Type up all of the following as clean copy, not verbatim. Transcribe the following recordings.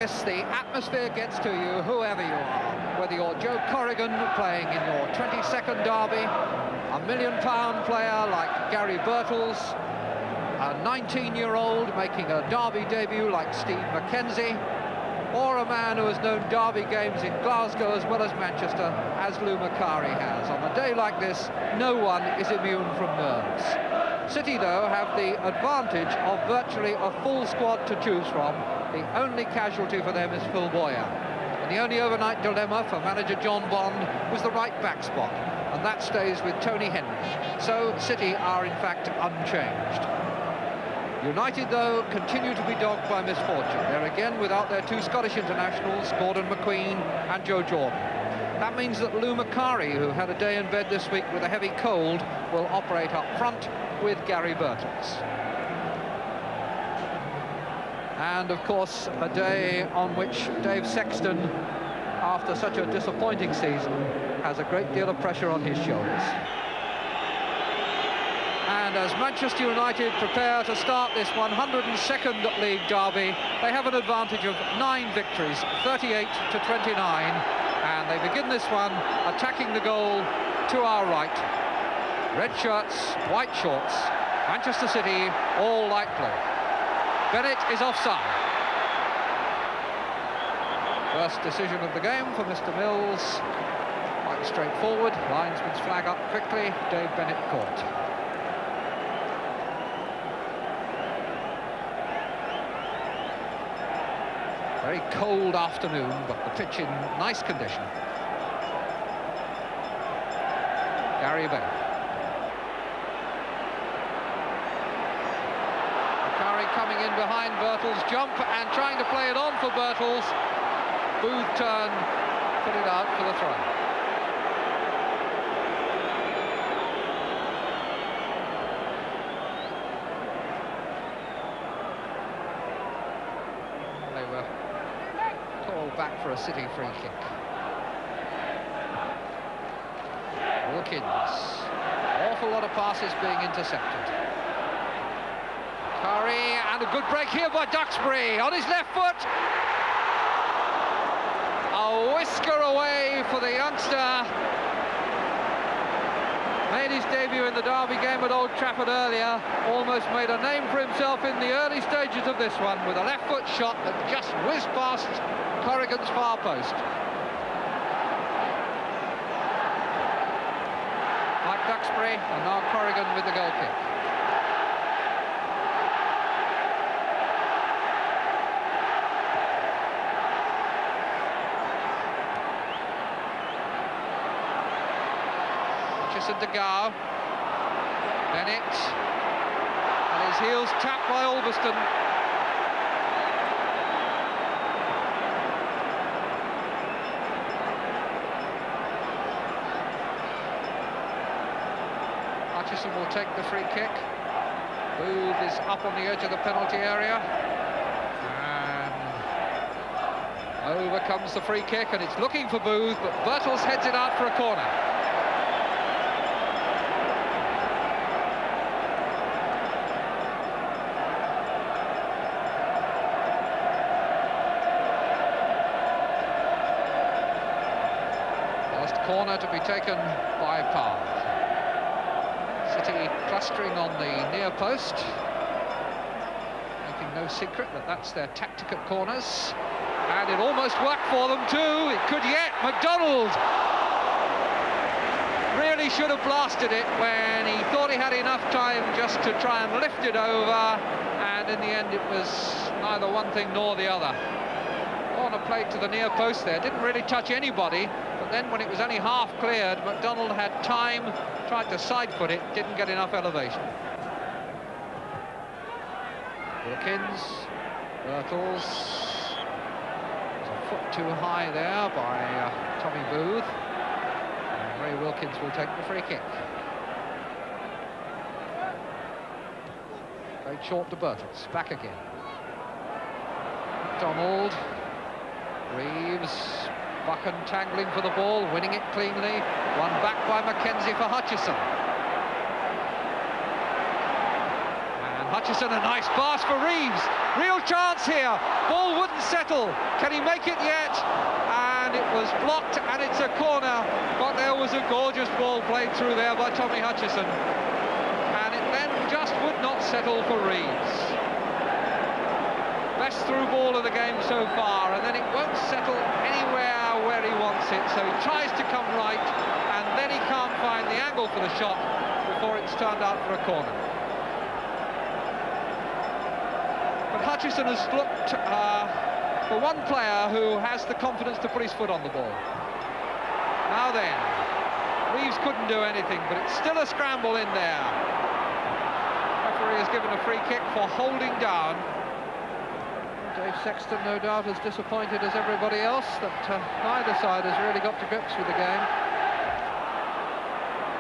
Yes, the atmosphere gets to you, whoever you are. Whether you're Joe Corrigan playing in your 22nd derby, a £1 million player like Gary Birtles, a 19-year-old making a derby debut like Steve McKenzie, or a man who has known derby games in Glasgow as well as Manchester, as Lou Macari has. On a day like this, no one is immune from nerves. City, though, have the advantage of virtually a full squad to choose from. The only casualty for them is Phil Boyer. And the only overnight dilemma for manager John Bond was the right back spot, and that stays with Tony Henry. So City are in fact unchanged. United, though, continue to be dogged by misfortune. They're again without their two Scottish internationals, Gordon McQueen and Joe Jordan. That means that Lou Macari, who had a day in bed this week with a heavy cold, will operate up front with Gary Birtles. And, of course, a day on which Dave Sexton, after such a disappointing season, has a great deal of pressure on his shoulders. And as Manchester United prepare to start this 102nd League derby, they have an advantage of 9 victories, 38 to 29, and they begin this one attacking the goal to our right. Red shirts, white shorts, Manchester City, all light blue. Bennett is offside. First decision of the game for Mr. Mills. Quite straightforward. Linesman's flag up quickly. Dave Bennett caught. Very cold afternoon, but the pitch in nice condition. Gary Bennett. Coming in behind Birtles, jump and trying to play it on for Birtles. Booth turn, put it out for the throw. They were called back for a City free kick. Wilkins. Awful lot of passes being intercepted. Curry, and a good break here by Duxbury on his left foot. A whisker away for the youngster. Made his debut in the derby game at Old Trafford earlier. Almost made a name for himself in the early stages of this one with a left foot shot that just whizzed past Corrigan's far post. Like Duxbury, and now Corrigan with the goal kick. De Gauw, Bennett, and his heels tapped by Ulverston. Hutchison will take the free kick. Booth is up on the edge of the penalty area, and over comes the free kick, and it's looking for Booth, but Birtles heads it out for a corner. Corner to be taken by Parr. City clustering on the near post, making no secret that that's their tactic at corners, and it almost worked for them too. It could yet. McDonald really should have blasted it when he thought he had enough time just to try and lift it over, and in the end it was neither one thing nor the other. Corner played to the near post there, didn't really touch anybody. Then when it was only half cleared, McDonald had time, tried to side foot it, didn't get enough elevation. Wilkins, Birtles, a foot too high there by Tommy Booth. And Ray Wilkins will take the free kick. Very short to Birtles, back again. McDonald, Reeves, Buchan tangling for the ball, winning it cleanly. One back by Mackenzie for Hutchison. And Hutchison Hutchison, a nice pass for Reeves. Real chance here. Ball wouldn't settle. Can he make it yet? And it was blocked, and it's a corner. But there was a gorgeous ball played through there by Tommy Hutchison. And it then just would not settle for Reeves. Best through ball of the game so far, and then it won't settle anywhere where he wants it. So he tries to come right, and then he can't find the angle for the shot before it's turned out for a corner. But Hutchison has looked for one player who has the confidence to put his foot on the ball. Now then, Reeves couldn't do anything, but it's still a scramble in there. Referee has given a free kick for holding down. Dave Sexton, no doubt, as disappointed as everybody else that neither side has really got to grips with the game.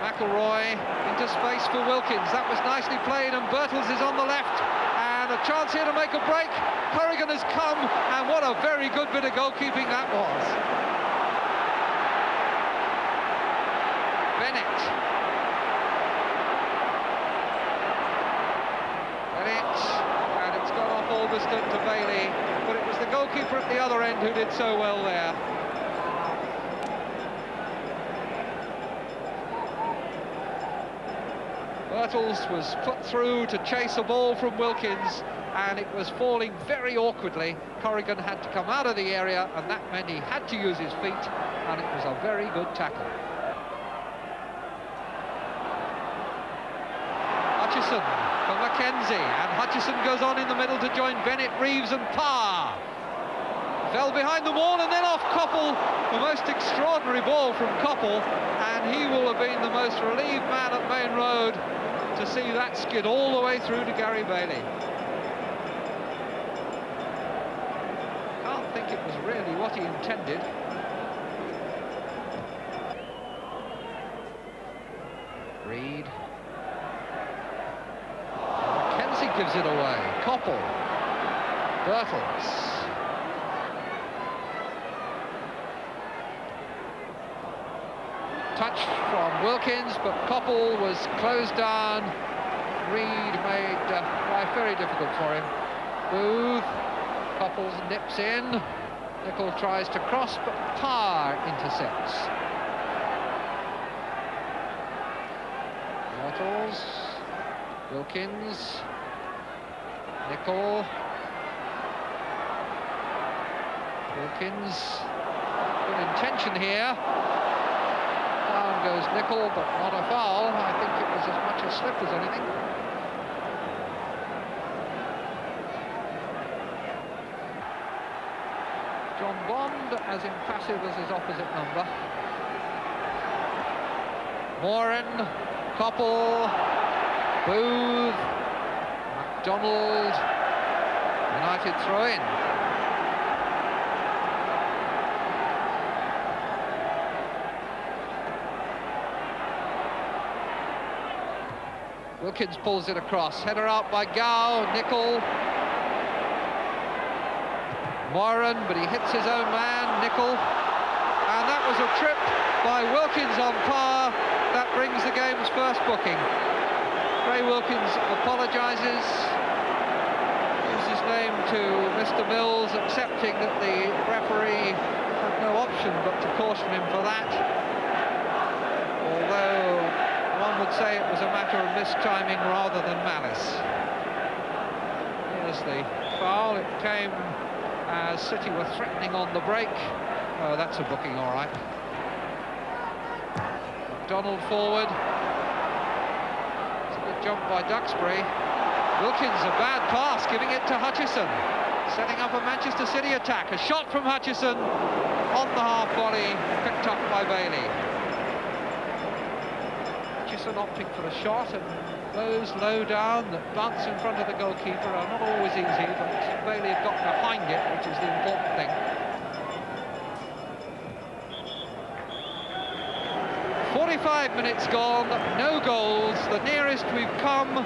McIlroy into space for Wilkins. That was nicely played, and Birtles is on the left. And a chance here to make a break. Corrigan has come, and what a very good bit of goalkeeping that was. Bennett. And it's gone off Albiston to Bailey, but it was the goalkeeper at the other end who did so well there. Birtles was put through to chase a ball from Wilkins, and it was falling very awkwardly. Corrigan had to come out of the area, and that meant he had to use his feet, and it was a very good tackle. Hutchison for Mackenzie, and Hutchison goes on in the middle to join Bennett, Reeves and Parr. Fell behind the wall and then off Coppell. The most extraordinary ball from Coppell, and he will have been the most relieved man at Main Road to see that skid all the way through to Gary Bailey. Can't think it was really what he intended. Reed. Mackenzie gives it away. Coppell. Birtles. Touch from Wilkins, but Coppell was closed down. Reed made life very difficult for him. Booth. Coppell nips in. Nicol tries to cross, but Parr intercepts. Wattles. Wilkins. Nicol. Wilkins. Good intention here. Down goes Nicol, but not a foul. I think it was as much a slip as anything. John Bond as impassive as his opposite number. Moran, Coppell, Booth, MacDonald, United throw-in. Wilkins pulls it across, header out by Gow, Nicol. Moran, but he hits his own man, Nicol. And that was a trip by Wilkins on Parr. That brings the game's first booking. Ray Wilkins apologises, gives his name to Mr. Mills, accepting that the referee had no option but to caution him for that. Although one would say it was a matter of mistiming rather than malice. Here's the foul. It came as City were threatening on the break. Oh, that's a booking, all right. MacDonald forward. It's a good jump by Duxbury. Wilkins, a bad pass, giving it to Hutchison. Setting up a Manchester City attack. A shot from Hutchison on the half volley, picked up by Bailey. Hutchison opting for the shot, and those low down that bounce in front of the goalkeeper are not always easy, but Bailey have got behind it, which is the important thing. 45 minutes gone, no goals. The nearest we've come,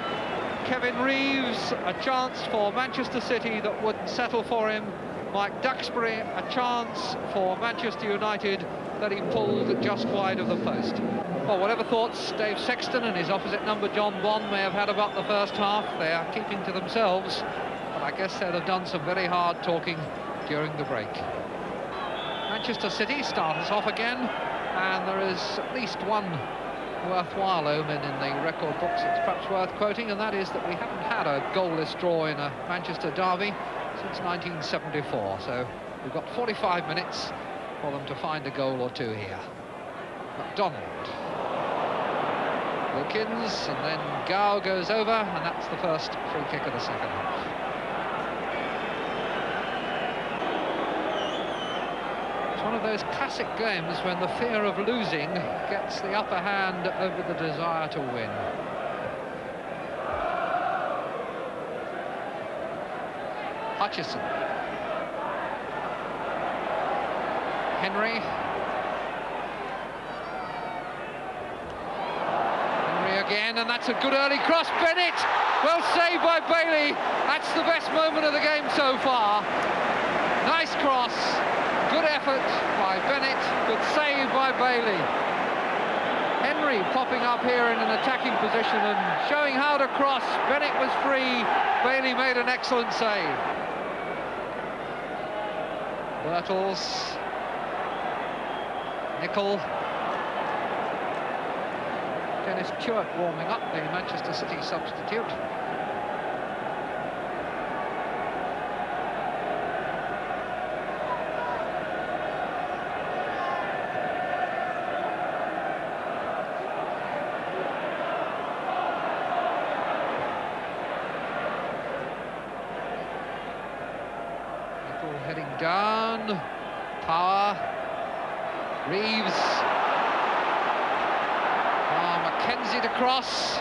Kevin Reeves, a chance for Manchester City that wouldn't settle for him. Mike Duxbury a chance for Manchester United that he pulled just wide of the post. Well, whatever thoughts Dave Sexton and his opposite number John Bond may have had about the first half, they are keeping to themselves, but I guess they'll have done some very hard talking during the break. Manchester City start us off again, and there is at least one worthwhile omen in the record books it's perhaps worth quoting, and that is that we haven't had a goalless draw in a Manchester derby since 1974, so we've got 45 minutes for them to find a goal or two here. McDonald, Wilkins, and then Gow goes over, and that's the first free kick of the second half. It's one of those classic games when the fear of losing gets the upper hand over the desire to win. Hutchison. Henry. Henry again, and that's a good early cross. Bennett, well saved by Bailey. That's the best moment of the game so far. Nice cross. Good effort by Bennett, good save by Bailey. Henry popping up here in an attacking position and showing how to cross. Bennett was free, Bailey made an excellent save. Birtles, Nicol. Dennis Chewett warming up, the Manchester City substitute. Heading down, Power, Reeves, Mackenzie to cross,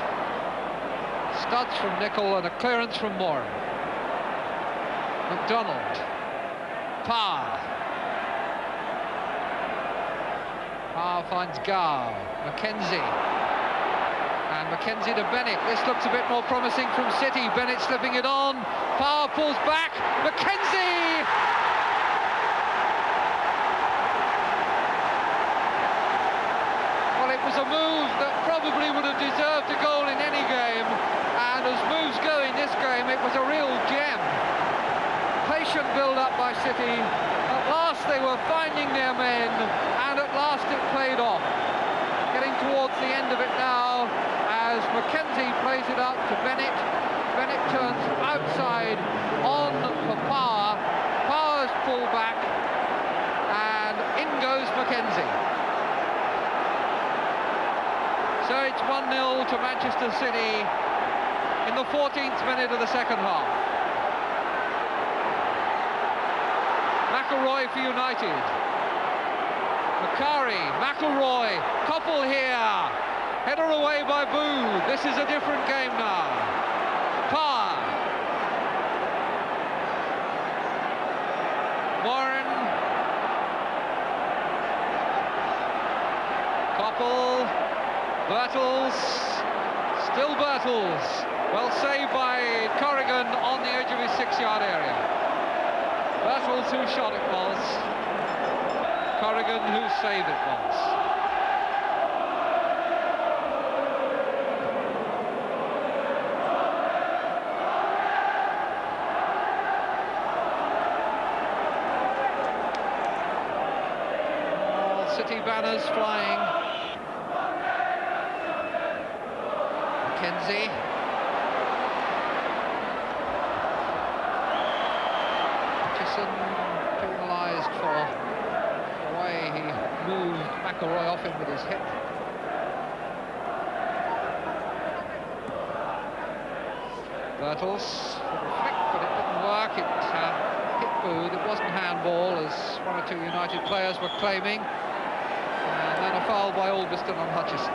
studs from Nicol and a clearance from Moore. McDonald, Power finds Gow, Mackenzie, and Mackenzie to Bennett. This looks a bit more promising from City. Bennett slipping it on, Power pulls back, Mackenzie! It was a move that probably would have deserved a goal in any game, and as moves go in this game, it was a real gem. Patient build-up by City. At last they were finding their men, and at last it played off. Getting towards the end of it now, as Mackenzie plays it up to Bennett. Bennett turns outside on for Power. Power's pulled back, and in goes Mackenzie. So it's 1-0 to Manchester City in the 14th minute of the second half. McElroy for United. Macari, McElroy, couple here. Header away by Booth. This is a different game now. Power. Warren. Couple. Birtles, still Birtles, well saved by Corrigan on the edge of his 6-yard area. Birtles whose shot it was, Corrigan whose save it was. All City banners flying. Mackenzie. Hutchison penalised for the way he moved McElroy off him with his hip. Birtles, little flick, but it didn't work. It hit Booth. It wasn't handball, as one or two United players were claiming. And then a foul by Albiston on Hutchison.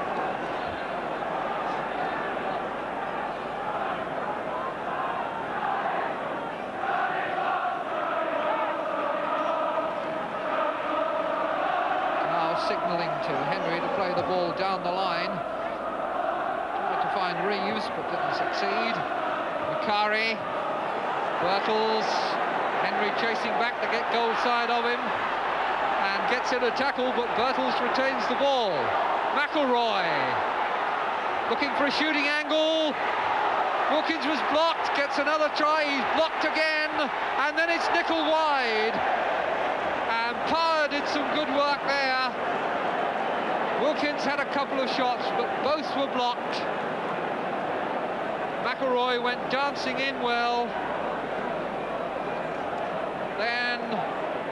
Signalling to Henry to play the ball down the line. Tried to find Reeves, but didn't succeed. Macari, Birtles, Henry chasing back to get goal side of him and gets in a tackle, but Birtles retains the ball. McElroy looking for a shooting angle. Wilkins was blocked, gets another try, he's blocked again, and then it's Nicol wide. And Power did some good work there. Wilkins had a couple of shots, but both were blocked. McElroy went dancing in well. Then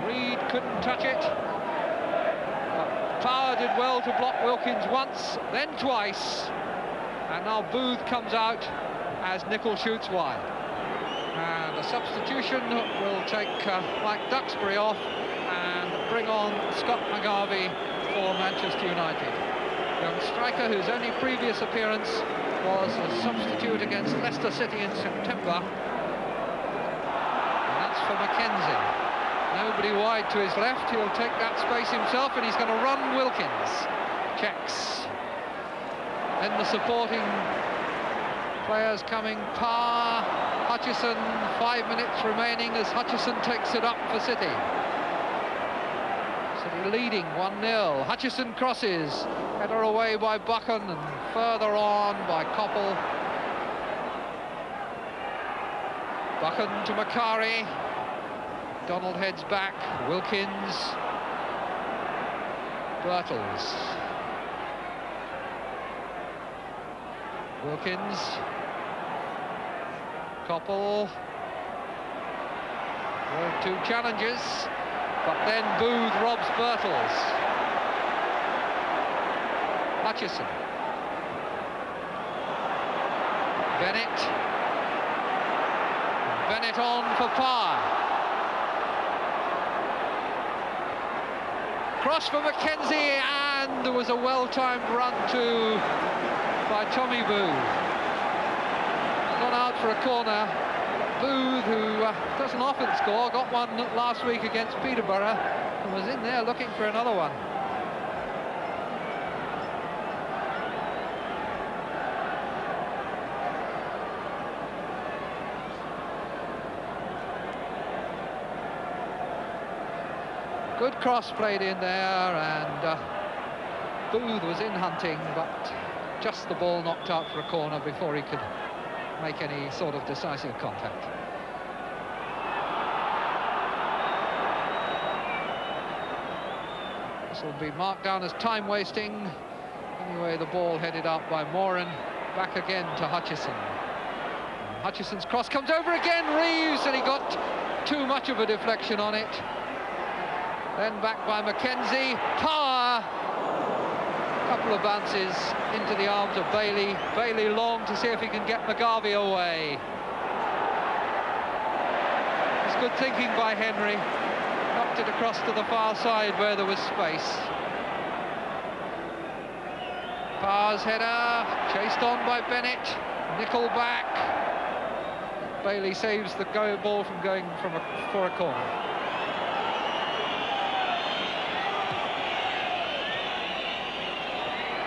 Reed couldn't touch it. But Power did well to block Wilkins once, then twice. And now Booth comes out as Nicol shoots wide. And a substitution will take Mike Duxbury off and bring on Scott McGarvey for Manchester United. Young striker whose only previous appearance was a substitute against Leicester City in September. And that's for Mackenzie. Nobody wide to his left, he'll take that space himself and he's going to run Wilkins. Checks. Then the supporting players coming. Parr, Hutchison, 5 minutes remaining as Hutchison takes it up for City. City leading 1-0. Hutchison crosses, header away by Buchan and further on by Coppell. Buchan to Macari. Donald heads back. Wilkins. Birtles. Wilkins. Coppell. Well, 2 challenges, but then Booth robs Birtles. Hutchison. Bennett. Bennett on for Parr. Cross for Mackenzie, and there was a well-timed run too by Tommy Booth. Gone out for a corner. Booth, who doesn't often score, got one last week against Peterborough and was in there looking for another one. Good cross played in there, and Booth was in hunting, but just the ball knocked out for a corner before he could make any sort of decisive contact. This will be marked down as time wasting. Anyway, the ball headed out by Moran, back again to Hutchison. Hutchison's cross comes over again, Reeves, and he got too much of a deflection on it. Then back by Mackenzie. Power. Couple of bounces into the arms of Bailey. Bailey long to see if he can get McGarvey away. It's good thinking by Henry. Knocked it across to the far side where there was space. Power's header, chased on by Bennett. Nicol back. Bailey saves the ball from going for a corner.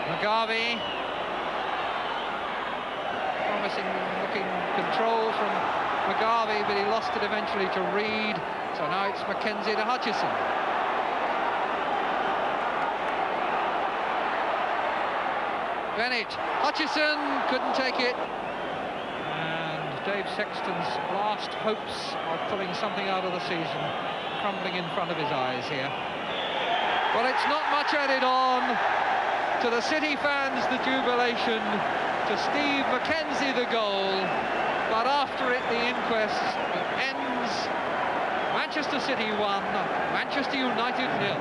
McGarvey, promising looking control from McGarvey, but he lost it eventually to Reed. So now it's Mackenzie to Hutchison. Bennett, Hutchison couldn't take it. And Dave Sexton's last hopes of pulling something out of the season crumbling in front of his eyes here. But it's not much added on. To the City fans, the jubilation. To Steve Mackenzie, the goal. But after it, the inquest ends. Manchester City 1, Manchester United 0.